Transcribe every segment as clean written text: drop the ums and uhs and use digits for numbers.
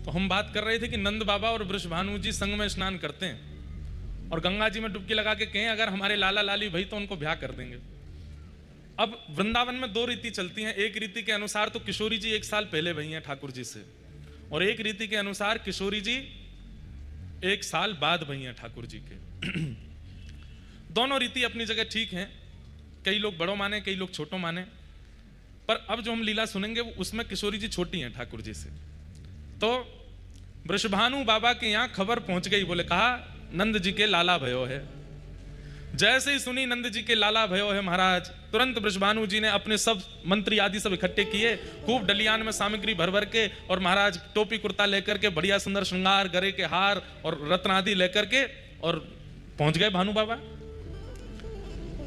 तो हम बात कर रहे थे कि नंद बाबा और वृषभानु जी संग में स्नान करते हैं और गंगा जी में डुबकी लगा के कहें अगर हमारे लाला लाली भाई तो उनको ब्याह कर देंगे। अब वृंदावन में दो रीति चलती हैं। एक रीति के अनुसार तो किशोरी जी 1 साल पहले भई हैं ठाकुर जी से, और एक रीति के अनुसार किशोरी जी 1 साल बाद भई हैं ठाकुर जी के। दोनों रीति अपनी जगह ठीक हैं, कई लोग बड़ों माने, कई लोग छोटों माने, पर अब जो हम लीला सुनेंगे उसमें किशोरी जी छोटी हैं ठाकुर जी से। तो वृषभानु बाबा के यहाँ खबर पहुंच गई, बोले कहा नंद जी के लाला भयो है। जैसे ही सुनी नंद जी के लाला भयो है महाराज, तुरंत वृषभानु जी ने अपने सब मंत्री आदि सब इकट्ठे किए, खूब डलियान में सामग्री भर भर के, और महाराज टोपी कुर्ता लेकर के, बढ़िया सुंदर श्रृंगार, गरे के हार और रत्न आदि लेकर के, और पहुंच गए भानु बाबा।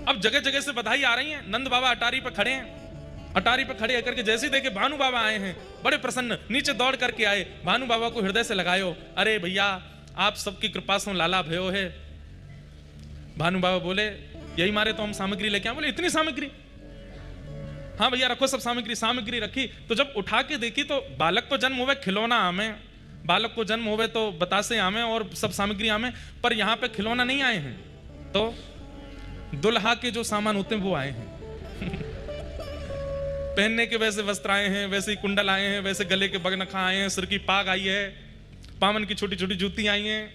अब जगह जगह से बधाई आ रही है। नंद बाबा अटारी पर खड़े हैं, अटारी पर खड़े होकर के जैसे ही देखे भानु बाबा आए हैं, बड़े प्रसन्न, नीचे दौड़ करके आए, भानु बाबा को हृदय से लगायो, अरे भैया आप सबकी कृपा से लाला भयो है। भानु बाबा बोले यही मारे तो हम सामग्री लेके आए। बोले इतनी सामग्री? हाँ भैया रखो सब सामग्री। सामग्री रखी तो जब उठा के देखी तो बालक को जन्म होवे खिलौना आमे, बालक को जन्म होवे तो बतासे आमे और सब सामग्री आमे, पर यहाँ पे खिलौना नहीं आए हैं, तो दुल्हा के जो सामान होते हैं वो आए हैं। पहनने के वैसे वस्त्र आए हैं, वैसे ही कुंडल आए हैं, वैसे गले के बगनखा आए हैं, सिर की पाग आई है, पावन की छोटी छोटी जूती आई हैं,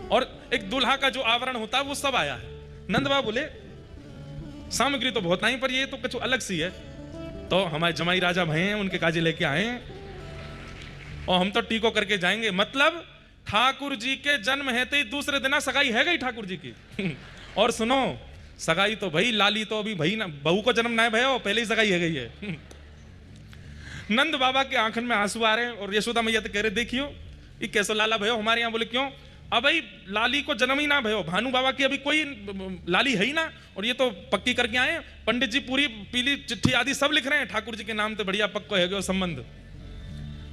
और एक दुल्हा का जो आवरण होता है वो सब आया है। नंद बाबा बोले सामग्री तो बहुत आई, पर ये तो कुछ अलग सी है। तो हमारे जमाई राजा भाई हैं, उनके काजे लेके आए हैं, और हम तो टीको करके जाएंगे। मतलब ठाकुर जी के जन्म है तो दूसरे दिन सगाई है गई ठाकुर जी की। और सुनो, सगाई तो भाई लाली तो अभी भाई ना, बहू को जन्म ना है भयो, पहले ही सगाई है गई है। नंद बाबा के आंखन में आंसू आ रहे हैं, और यशोदा मैया तो कह रहे देखियो ये कैसे लाला भयो हमारे यहाँ। बोले क्यों? अब भाई लाली को जन्म ही ना भयो, भानु बाबा की अभी कोई लाली है ही ना, और ये तो पक्की करके आए। पंडित जी पूरी पीली चिट्ठी आदि सब लिख रहे हैं ठाकुर जी के नाम पे, बढ़िया पक्को है गयो संबंध।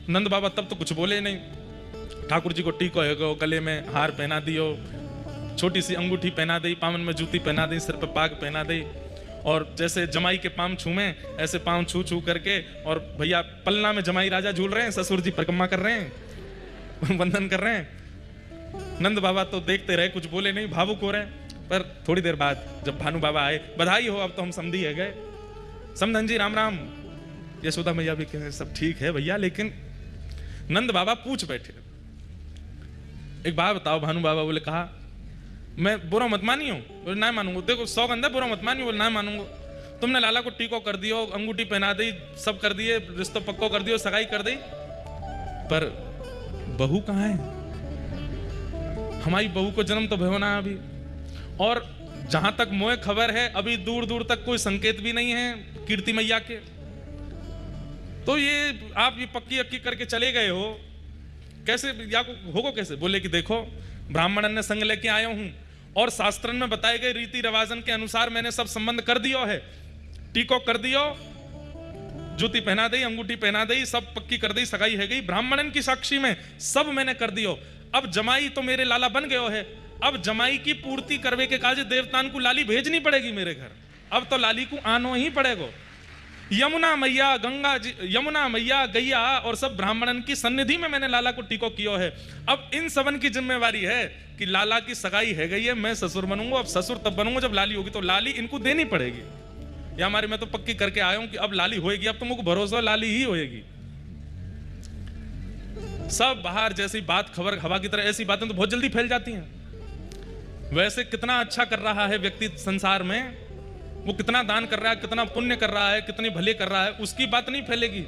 नंद बाबा तब तो कुछ बोले नहीं। ठाकुर जी को टीको है गयो, गले में हार पहना दियो, छोटी सी अंगूठी पहना दी, पावन में जूती पहना दी, सिर पे पाग पहना दी, और जैसे जमाई के पांव छूमे ऐसे पांव छू छू करके, और भैया पलना में जमाई राजा झूल रहे हैं, ससुर जी परिक्रमा कर रहे हैं, वंदन कर रहे हैं। नंद बाबा तो देखते रहे, कुछ बोले नहीं, भावुक हो रहे हैं। पर थोड़ी देर बाद जब भानु बाबा आए, बधाई हो अब तो हम समधी है गए। समधन जी राम राम। यशोदा मैया भी कहे सब ठीक है भैया, लेकिन नंद बाबा पूछ बैठे एक बात बताओ। भानु बाबा बोले कहा मैं बुरा मत मानियो। बोले ना मानूंगा, देखो 100 गंदा बुरा मत मानियो। बोले ना मानूंगा, तुमने लाला को टीको कर दियो, अंगूठी पहना दी, सब कर दिए, रिश्तो पक्को कर दियो, सगाई कर दी, पर बहू कहाँ है? हमारी बहू को जन्म तो भयो ना अभी, और जहां तक मोए खबर है अभी दूर दूर तक कोई संकेत भी नहीं है कीर्ति मैया के। तो ये आप ये पक्की अक्की करके चले गए हो, कैसे या होगो कैसे? बोले कि देखो ब्राह्मणन ने संग लेके आया हूं, और शास्त्रन में बताए गए रीति रिवाजन के अनुसार मैंने सब संबंध कर दियो है, टीको कर दियो, जूती पहना दी, अंगूठी पहना दी, सब पक्की कर दी, सगाई है गई, ब्राह्मणन की साक्षी में सब मैंने कर दियो। अब जमाई तो मेरे लाला बन गयो है, अब जमाई की पूर्ति करवे के काज देवतान को लाली भेजनी पड़ेगी मेरे घर। अब तो लाली को आनो ही पड़ेगो। यमुना मैया, गंगा जी, यमुना मैया, गैया और सब ब्राह्मणन की सन्निधि में मैंने लाला को टीको कियो है। अब इन सबन की जिम्मेवारी है कि लाला की सगाई है गई है, मैं ससुर बनूंगा। अब ससुर तब बनूंगा जब लाली होगी, तो लाली इनको देनी पड़ेगी। या हमारे मैं तो पक्की करके आया हूं कि अब लाली होएगी, अब तुमको भरोसा लाली ही होएगी। सब बाहर जैसी बात खबर हवा की तरह, ऐसी बातें तो बहुत जल्दी फैल जाती हैं। वैसे कितना अच्छा कर रहा है व्यक्ति संसार में, वो कितना दान कर रहा है, कितना पुण्य कर रहा है, कितनी भले कर रहा है, उसकी बात नहीं फैलेगी।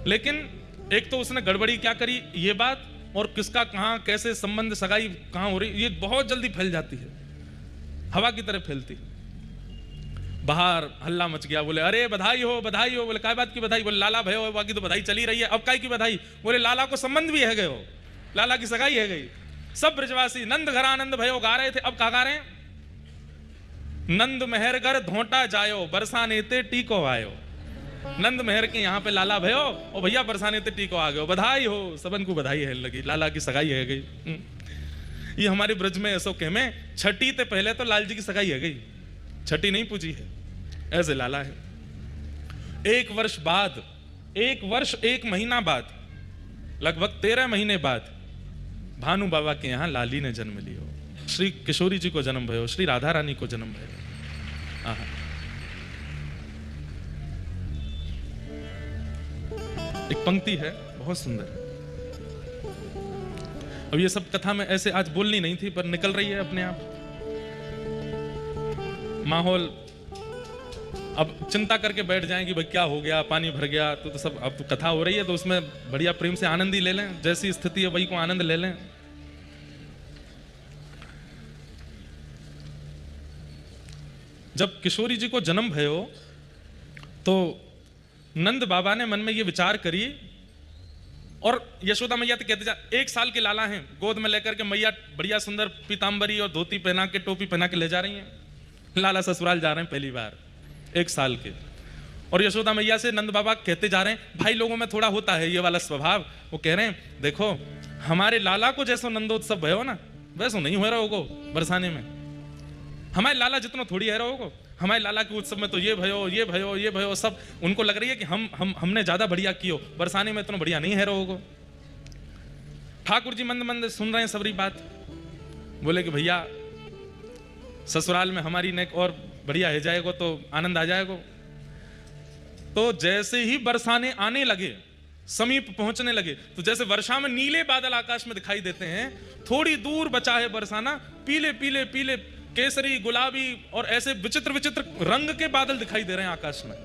लेकिन एक तो उसने गड़बड़ी क्या करी ये बात, और किसका कहां कैसे संबंध सगाई कहां हो रही, ये बहुत जल्दी फैल जाती है, हवा की तरह फैलती है। बाहर हल्ला मच गया, बोले अरे बधाई हो बधाई हो। बोले काय बात की बधाई? बोले लाला भयो है, बाकी तो बधाई चली रही है, अब काय की बधाई? बोले लाला को संबंध भी है गए हो, लाला की सगाई है गई। सब ब्रजवासी नंद घरानंद भयो गा रहे थे। अब कहा गा रहे हैं? नंद मेहरगर धोटा जायो, बरसाने ते टीको आयो। नंद मेहर के यहाँ पे लाला भयो, और भैया बरसाने ते टीको आ गयो, बधाई हो, सबन को बधाई है लगी, लाला की सगाई है गई। ये हमारे ब्रज में ऐसो कह में छठी ते पहले तो लाल जी की सगाई है गई, छठी नहीं पूजी है, ऐसे लाला है। 1 वर्ष बाद, 1 वर्ष 1 महीना बाद लगभग 13 महीने बाद भानु बाबा के यहाँ लाली ने जन्म लियो, श्री किशोरी जी को जन्म भयो, श्री राधा रानी को जन्म भयो। आहा। एक पंक्ति है बहुत सुंदर। अब ये सब कथा में ऐसे आज बोलनी नहीं थी पर निकल रही है अपने आप। माहौल अब चिंता करके बैठ जाएंगे भाई क्या हो गया, पानी भर गया, तो सब अब तो कथा हो रही है तो उसमें बढ़िया प्रेम से आनंद ही ले लें, जैसी स्थिति है वही को आनंद ले लें। जब किशोरी जी को जन्म भयो तो नंद बाबा ने मन में ये विचार करी, और यशोदा मैया तो कहते जा 1 साल के लाला हैं, गोद में लेकर के मैया बढ़िया सुंदर पीतांबरी और धोती पहना के टोपी पहना के ले जा रही हैं, लाला ससुराल जा रहे हैं पहली बार 1 साल के। और यशोदा मैया से नंद बाबा कहते जा रहे हैं, भाई लोगों में थोड़ा होता है ये वाला स्वभाव, वो कह रहे हैं देखो हमारे लाला को जैसो नंदोत्सव भयो ना वैसो नहीं हो रहा होगो बरसाने में, हमारे लाला जितना थोड़ी है रहोगो, हमारे लाला के उत्सव में तो ये भयो ये भयो ये भयो, सब उनको लग रही है कि हमने ज्यादा बढ़िया कियो, बरसाने में इतना बढ़िया नहीं है रहोगो। ठाकुर जी मंद मंद सुन रहे हैं सबरी बात, बोले कि भैया ससुराल में हमारी नेक और बढ़िया है जाएगा तो आनंद आ जाएगा। तो जैसे ही बरसाने आने लगे, समीप पहुंचने लगे, तो जैसे वर्षा में नीले बादल आकाश में दिखाई देते हैं, थोड़ी दूर बचा है बरसाना, पीले पीले पीले केसरी गुलाबी और ऐसे विचित्र विचित्र रंग के बादल दिखाई दे रहे हैं आकाश में।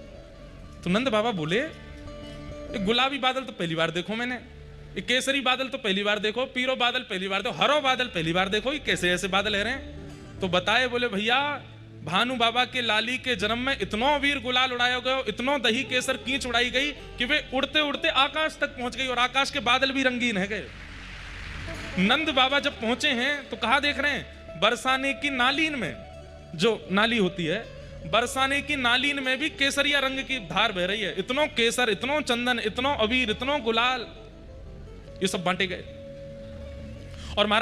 तो नंद बाबा बोले गुलाबी बादल तो पहली बार देखो मैंने, केसरी बादल तो पहली बार देखो, पीरो बादल पहली बार देखो, हरो बादल पहली बार देखो, ये कैसे ऐसे बादल है रहे हैं। तो बताए, बोले भैया भानु बाबा के लाली के जन्म में इतनो वीर गुलाल उड़ाया गया, इतनो दही केसर कीच उड़ाई गई कि वे उड़ते उड़ते आकाश तक पहुंच गई और आकाश के बादल भी रंगीन है गए। नंद बाबा जब पहुंचे हैं तो कहा देख रहे हैं, बरसाने की नालीन में, जो नाली होती है बरसाने की नालीन में भी केसरिया रंग की धार बह रही है, इतनो केसर, इतनो चंदन, इतनो अबीर, इतनो गुलाल, ये सब बांटे गए। और महाराज